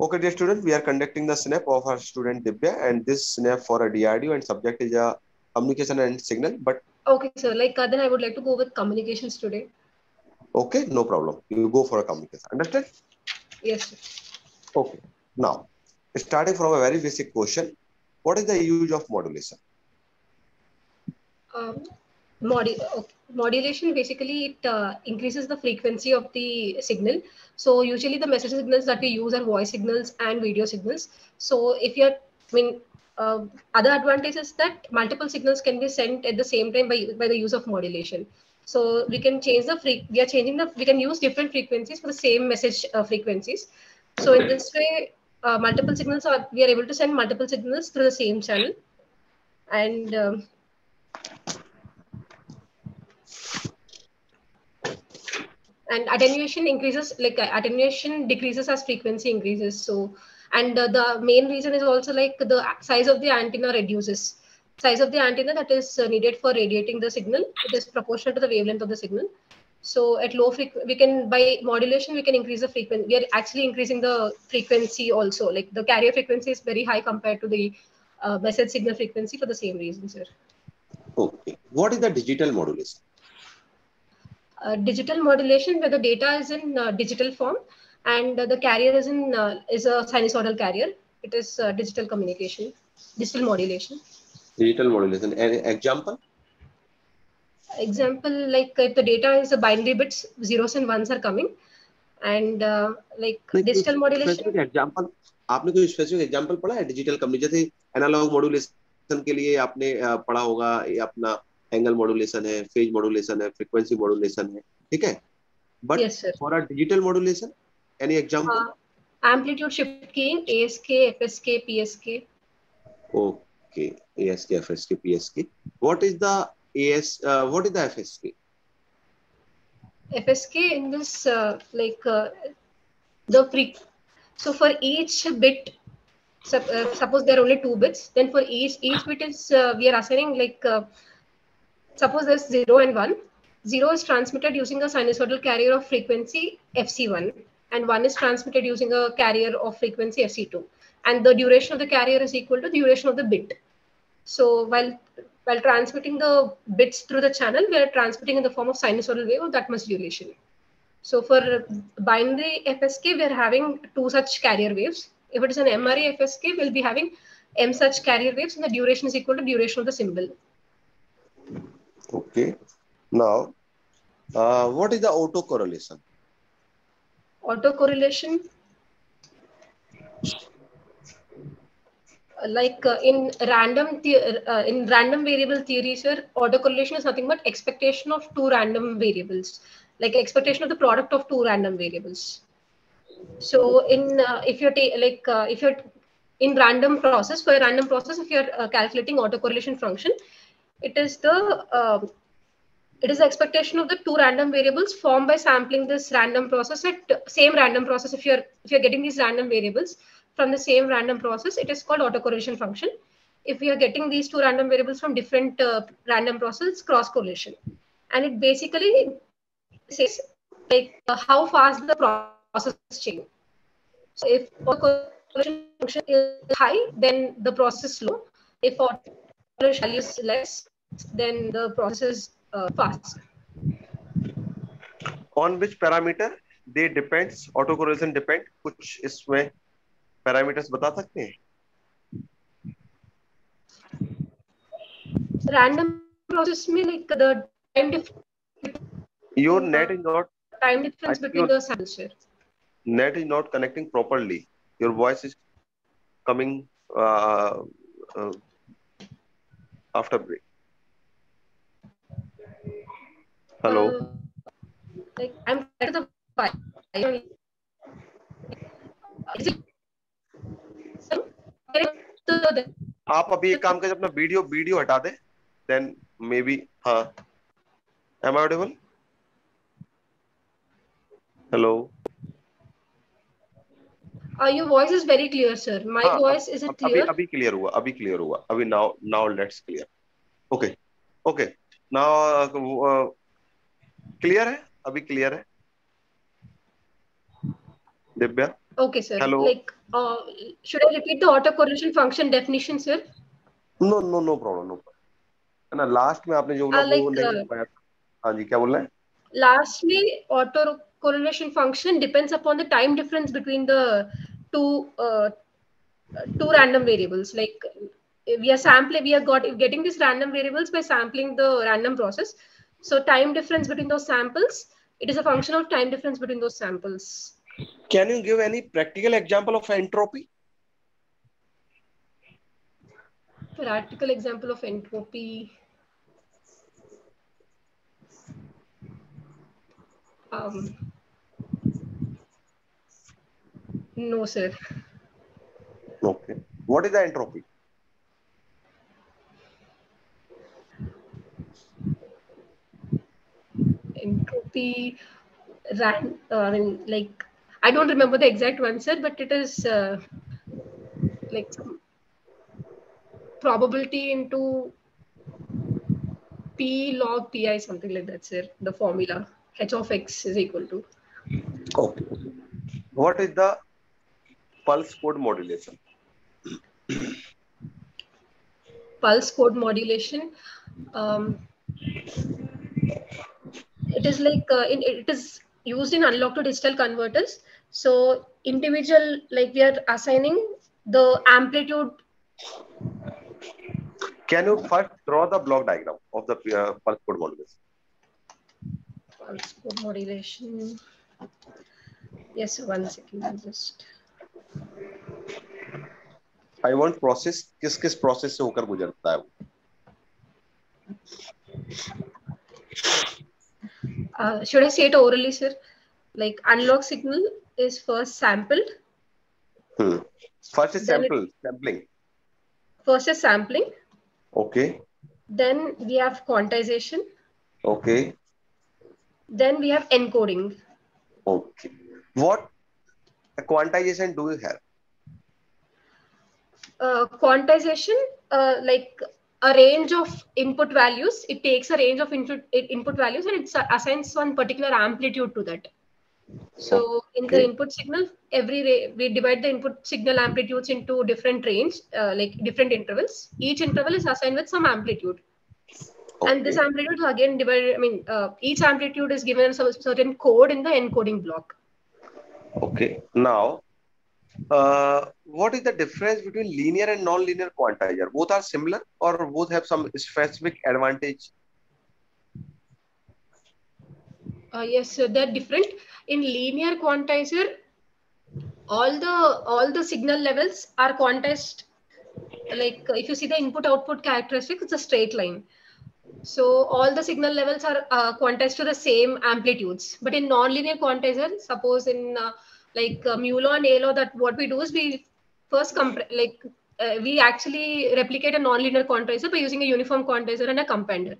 Okay, dear student, we are conducting the snap of our student Divya, and this snap for a DRDO and subject is a communication and signal. But okay, sir. Like then I would like to go with communications today. okay, no problem. You go for a communication. Understand? Yes, sir. Okay. Now, starting from a very basic question, what is the use of modulation? Um, Modulation basically it increases the frequency of the signal. So usually the message signals that we use are voice signals and video signals. So if you're, I mean, other advantage is that multiple signals can be sent at the same time by the use of modulation. So we can change we can use different frequencies for the same message frequencies. So in this way, we are able to send multiple signals through the same channel. And and attenuation decreases as frequency increases. So and the main reason is also like the size of the antenna reduces. Size of the antenna that is needed for radiating the signal, it is proportional to the wavelength of the signal. So at low frequency, we can, by modulation, we can increase the frequency. We are actually increasing the frequency also. Like the carrier frequency is very high compared to the message signal frequency for the same reason, sir. Okay. What is the digital modulation? Digital modulation, where the data is in digital form and the carrier is a sinusoidal carrier. It is digital communication, digital modulation. Digital modulation. An example? Example, like if the data is a binary bits, zeros and ones are coming, and like digital modulation. Specific example, आपने कोई specific example पढ़ा है digital communication? जैसे analogue modulation के लिए आपने पढ़ा होगा, ये अपना एंगल मॉड्यूलेशन है, फेज मॉड्यूलेशन है, फ्रीक्वेंसी मॉड्यूलेशन है, ठीक है? But Yes, sir. For a digital modulation, any example? Amplitude shift keying, ASK, FSK, PSK. Okay, ASK, FSK, PSK. What is the what is the FSK? FSK in this the freak. So for each bit, suppose there are only 2 bits, then for each bit is we are assigning suppose there's 0 and 1. 0 is transmitted using a sinusoidal carrier of frequency FC1, and 1 is transmitted using a carrier of frequency FC2, and the duration of the carrier is equal to the duration of the bit. So while transmitting the bits through the channel, we are transmitting in the form of sinusoidal wave of that much duration. So for binary FSK, we are having 2 such carrier waves. If it is an MRE FSK, we'll be having M such carrier waves, and the duration is equal to duration of the symbol. Okay. Now, what is the autocorrelation? Autocorrelation, like in random variable theory, sir, autocorrelation is nothing but expectation of 2 random variables, like expectation of the product of 2 random variables. So in if you're in random process, for a random process, if you're calculating autocorrelation function, it is the expectation of the 2 random variables formed by sampling this random process at same random process. If you're getting these random variables from the same random process, it is called autocorrelation function. If we are getting these 2 random variables from different random process, cross correlation, and it basically says like how fast the process is changing. So if autocorrelation function is high, then the process is slow. If autocorrelation value is less, then the process is fast. On which parameter they depends? Autocorrelation depend? कुछ इसमें parameters बता सकते हैं? Random process में like the time difference. Your net is not. Time difference between the samples. Net is not connecting properly. Your voice is coming after break. Hello. Like I'm at the आप अभी एक काम करें, अपना video हटा दे, then maybe हाँ. Am I audible? Hello. Your voice is very clear, sir. My voice is it clear? अभी clear हुआ. अभी now let's clear. Okay. Now clear है? अभी clear है? Divya? Okay, sir. Hello. Like, should I repeat the autocorrelation function definition, sir? No no no problem, no problem. है ना, last में आपने जो बोला वो Like, नहीं हो पाया. हाँ जी, क्या बोल रहे हैं? lastly, autocorrelation function depends upon the time difference between the two two random variables. Like, we are getting these random variables by sampling the random process. So time difference between those samples, it is a function of time difference between those samples. Can you give any practical example of entropy? Practical example of entropy. No, sir. Okay. What is the entropy? Entropy, I mean, like, I don't remember the exact one, sir, but it is like some probability into P log Pi, something like that, sir. The formula h of x is equal to. Okay. What is the pulse code modulation? Pulse code modulation. It is like it is used in analog to digital converters. So individual, like we are assigning the amplitude. Can you first draw the block diagram of the pulse code modulation? Pulse code modulation. Yes, 1 second. I'll just. I want process. किस process से होकर गुजरता है वो? Should I say it orally, sir? Like analog signal is first sampled. First is sampling. First is sampling. Okay. Then we have quantization. Okay. Then we have encoding. Okay. What quantization do you have? Quantization, like a range of input values. It takes a range of input values and it assigns one particular amplitude to that. So in the input signal, we divide the input signal amplitudes into different range, like different intervals. Each interval is assigned with some amplitude. Okay. And this amplitude is again divided. I mean, each amplitude is given a certain code in the encoding block. Okay. Now, what is the difference between linear and non-linear quantizer? Both are similar or both have some specific advantage? Yes, so they're different. In linear quantizer, all the signal levels are quantized. Like if you see the input output characteristic, it's a straight line. So all the signal levels are quantized to the same amplitudes. But in non-linear quantizer, suppose in mu law and A law, that what we do is we first we actually replicate a non-linear quantizer by using a uniform quantizer and a compander.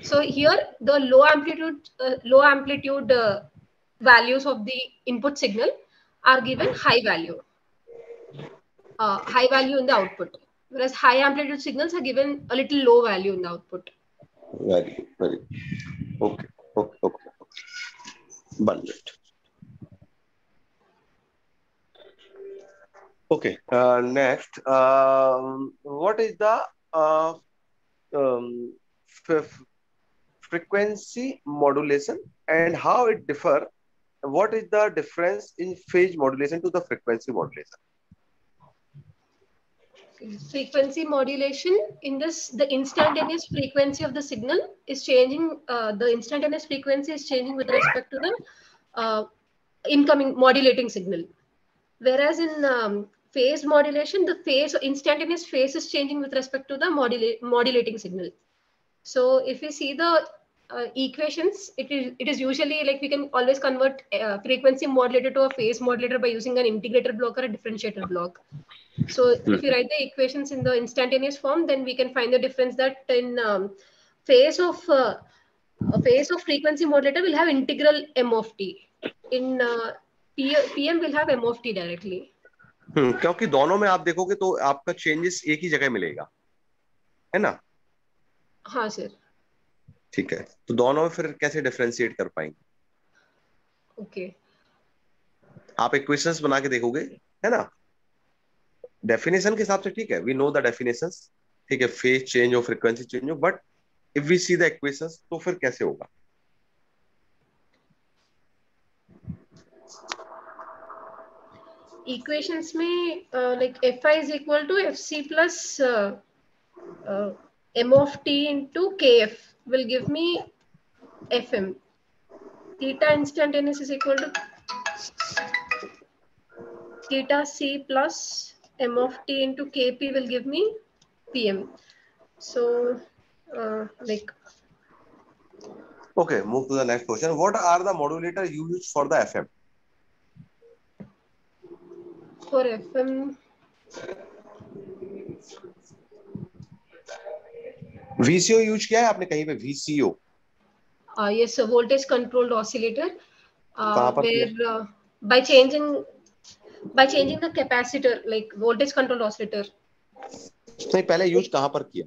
So here the low amplitude values of the input signal are given high value in the output, whereas high amplitude signals are given a little low value in the output. Very good. Okay. Bundled. Okay. Next, what is the frequency modulation and how it differ? What is the difference in phase modulation to the frequency modulation? Frequency modulation, in this, the instantaneous frequency of the signal is changing. The instantaneous frequency is changing with respect to the incoming modulating signal. Whereas in phase modulation, the instantaneous phase is changing with respect to the modulating signal. So if we see the equations, it is usually like we can always convert frequency modulator to a phase modulator by using an integrator block or a differentiator block. So if you write the equations in the instantaneous form, then we can find the difference that in phase of frequency modulator will have integral m of t. In PM will have m of t directly. क्योंकि दोनों में आप देखोगे तो आपका changes एक ही जगह मिलेगा, है ना? हाँ सर. ठीक है, तो दोनों में फिर कैसे डिफरेंशिएट कर पाएंगे? ओके. आप इक्वेशंस बना के देखोगे, है ना, डेफिनेशन के हिसाब से ठीक है, वी नो द डेफिनेशंस, ठीक है, फेज चेंज हो, फ्रीक्वेंसी चेंज हो, but if we see the equations तो फिर कैसे होगा? इक्वेशंस में like fi is equal to fc plus m of t into kf will give me fm. Theta instantaneous is equal to theta c plus m of t into kp will give me pm. So like Okay, move to the next question. What are the modulator you use for the FM? for fm VCO use किया है आपने कहीं पे? VCO yes, a voltage controlled oscillator कहाँ पर किया? where by changing the capacitor, like voltage controlled oscillator. नहीं, पहले यूज कहाँ पर किया?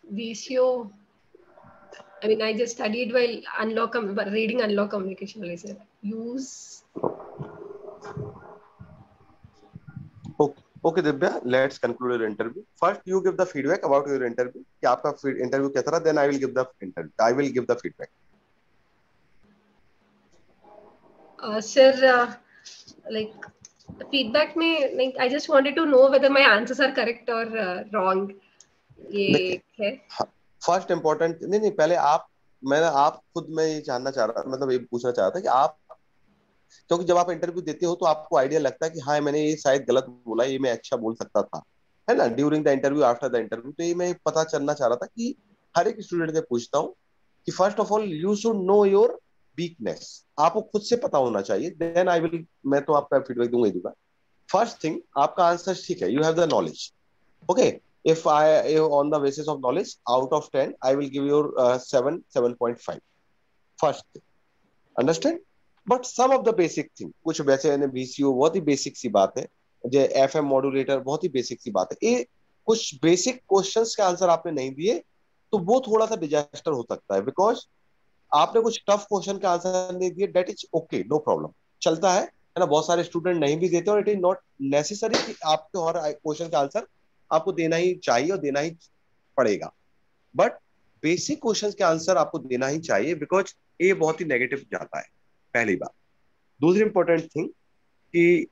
VCO, I mean, I just studied while reading unlock communication. I said use. Okay, Divya, let's conclude your interview. First, you give the feedback about your interview. कि आपका interview कैसा रहा? Then I will give the interview. I will give the feedback. Sir, like feedback में, like I just wanted to know whether my answers are correct or wrong. ये है. First important नहीं, पहले आप खुद मैं ये जानना चाह रहा, मतलब ये पूछना चाह रहा था कि आप, क्योंकि जब आप इंटरव्यू देते हो तो आपको आइडिया लगता है कि हाँ मैंने ये शायद गलत बोला, ये मैं अच्छा बोल सकता था, है ना, during the interview, after the interview. तो ये मैं पता चलना चाह रहा था कि हर एक स्टूडेंट से पूछता हूँ कि first of all you should know your weakness, आपको खुद से पता होना चाहिए, देन आई विल, मैं तो आपका फीडबैक दूंगा ही दूंगा। फर्स्ट थिंग, आपका आंसर ठीक है, you have the knowledge, okay, if on the basis of knowledge out of 10 I will give you 7.5 first thing, understand, but some of the basic thing, कुछ वैसे VCO बहुत ही basic सी बात है, जो FM modulator बहुत ही basic सी बात है, ये कुछ बेसिक क्वेश्चंस के आंसर आपने नहीं दिए तो वो थोड़ा सा डिजास्टर हो सकता है, बिकॉज आपने कुछ टफ क्वेश्चन के आंसर नहीं दिए, that is okay, no problem, चलता है ना, बहुत सारे स्टूडेंट नहीं भी देते और इट इज नॉट नेसेसरी कि आपके हर क्वेश्चन का आंसर आपको देना ही चाहिए और देना ही पड़ेगा, बट बेसिक क्वेश्चन के आंसर आपको देना ही चाहिए, बिकॉज ये बहुत ही नेगेटिव जाता है, पहली बात। दूसरी इंपॉर्टेंट थिंग कि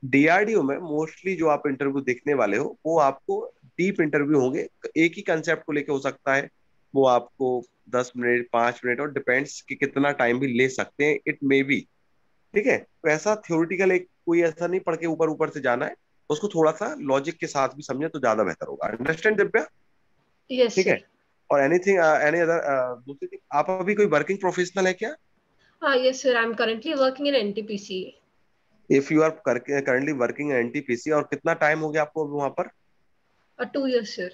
डीआरडीओ में मोस्टली जो आप इंटरव्यू देखने वाले हो वो आपको डीप इंटरव्यू होंगे, एक ही कंसेप्ट को लेके हो सकता है, वो आपको 10 मिनट 5 मिनट और डिपेंड्स कि कितना टाइम भी ले सकते हैं, इट मे बी, ठीक है, तो ऐसा थ्योरेटिकल एक कोई ऐसा नहीं पढ़ के ऊपर ऊपर से जाना है, उसको थोड़ा सा लॉजिक के साथ भी समझे तो ज्यादा बेहतर होगा, अंडरस्टैंड दिव्या? Yes, ठीक sir. है, और एनीथिंग एनी अदर दूसरी थिंग, आप अभी कोई वर्किंग प्रोफेशनल है क्या? Yes, sir. I'm currently working in NTPC. If you are currently working NTPC, और कितना टाइम हो गया आपको वहां पर? 2 years, sir.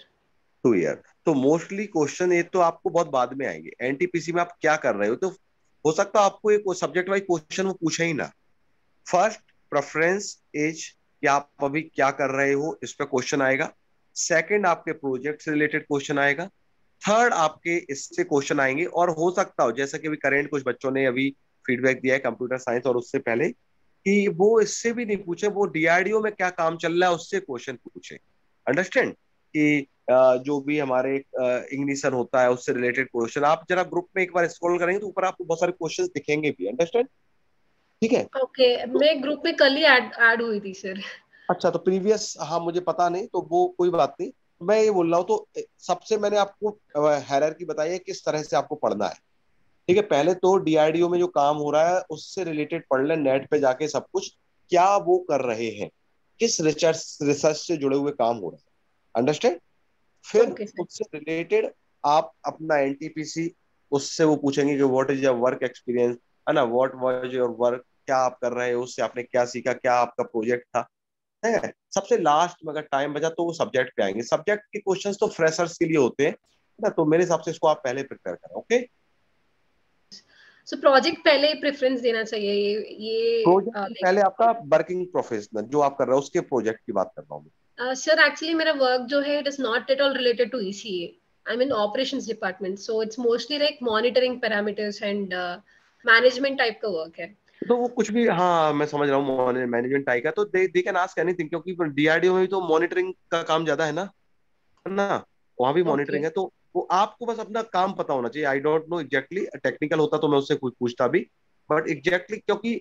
2 ईयर। तो मोस्टली क्वेश्चन ये तो आपको बहुत बाद में आएंगे, एनटीपीसी में आप क्या कर रहे हो, तो हो सकता है आपको एक सब्जेक्ट वाइज क्वेश्चन वो पूछे ही ना। फर्स्ट प्रेफरेंस एज, कि आप अभी क्या कर रहे हो, इस पे क्वेश्चन आएगा। सेकंड आपके प्रोजेक्ट से रिलेटेड क्वेश्चन आएगा। थर्ड आपके इससे क्वेश्चन आएंगे, और हो सकता हो जैसा कि अभी करेंट कुछ बच्चों ने अभी फीडबैक दिया है कंप्यूटर साइंस और उससे पहले, कि वो इससे भी नहीं पूछे, वो डीआरडीओ में क्या काम चल रहा है उससे क्वेश्चन पूछे, अंडरस्टैंड, कि जो भी हमारे इग्निशन होता है उससे रिलेटेड क्वेश्चन। आप जरा ग्रुप में एक बार स्क्रॉल करेंगे तो ऊपर आपको बहुत सारे क्वेश्चन दिखेंगे भी, अंडरस्टैंड, ठीक है? Okay, तो मैं ग्रुप में कल ही ऐड हुई थी, सर। अच्छा, तो प्रीवियस, हाँ मुझे पता नहीं, तो वो कोई बात नहीं, मैं ये बोल रहा हूँ, तो सबसे मैंने आपको हायरार्की बताई है किस तरह से आपको पढ़ना है, ठीक है? पहले तो डीआरडीओ में जो काम हो रहा है उससे रिलेटेड पढ़ लें, नेट पे जाके सब कुछ, क्या वो कर रहे हैं, किस रिसर्च से जुड़े हुए काम हो रहे हैं, अंडरस्टैंड। फिर Okay, sir. उससे रिलेटेड आप अपना एनटीपीसी, उससे वो पूछेंगे कि what is your work experience, है ना, व्हाट वाज योर वर्क, क्या आप कर रहे हो, उससे आपने क्या सीखा, क्या आपका प्रोजेक्ट था, है। सबसे लास्ट में अगर टाइम बचा तो वो सब्जेक्ट पे आएंगे, सब्जेक्ट के क्वेश्चंस तो फ्रेशर्स के लिए होते हैं ना, तो मेरे हिसाब से इसको आप पहले प्रिपेयर करें, ओके? So प्रोजेक्ट पहले ही प्रेफरेंस देना चाहिए, ये प्रोजेक्ट से पहले आपका वर्किंग प्रोफेशनल जो आप कर रहे हो उसके प्रोजेक्ट की बात कर रहा हूँ। सर एक्चुअली मेरा वर्क जो है, it is not at all related to ECE. I'm in operations department, so it's mostly like monitoring parameters and management type का वर्क है. तो वो कुछ भी, हाँ मैं समझ रहा हूँ मैनेजमेंट टाइप का, तो दे कैन आस्क एनीथिंग, क्योंकि डीआरडीओ में भी तो मॉनिटरिंग का काम ज्यादा है ना, वहां भी ओके। मॉनिटरिंग है, तो वो आपको बस अपना काम पता होना चाहिए। I don't know exactly, technical होता तो मैं उससे कुछ पूछता भी, बट एग्जैक्टली क्योंकि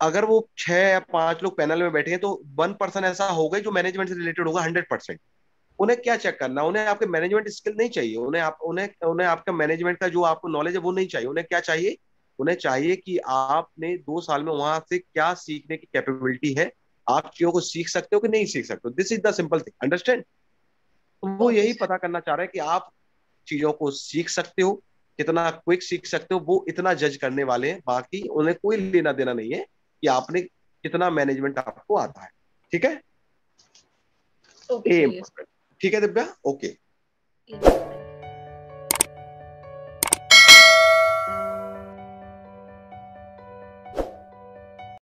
अगर वो 6 या 5 लोग पैनल में बैठे हैं तो 1 पर्सन ऐसा होगा जो मैनेजमेंट से रिलेटेड होगा 100%। उन्हें क्या चेक करना, उन्हें आपके मैनेजमेंट स्किल नहीं चाहिए, उन्हें आपका मैनेजमेंट का जो आपको नॉलेज है वो नहीं चाहिए। उन्हें क्या चाहिए, उन्हें चाहिए कि आपने 2 साल में वहां से क्या सीखने की कैपेबिलिटी है, आप चीजों को सीख सकते हो कि नहीं सीख सकते हो। This is the simple thing, understand. तो वो ओके यही सर। पता करना चाह रहा है कि आप चीजों को सीख सकते हो, कितना क्विक सीख सकते हो, वो इतना जज करने वाले हैं। बाकी उन्हें कोई लेना देना नहीं है कि आपने कितना मैनेजमेंट आपको आता है। ठीक है, ओके ए सर, यस। इंपॉर्टेंट। ठीक है दिव्या, ओके। यस।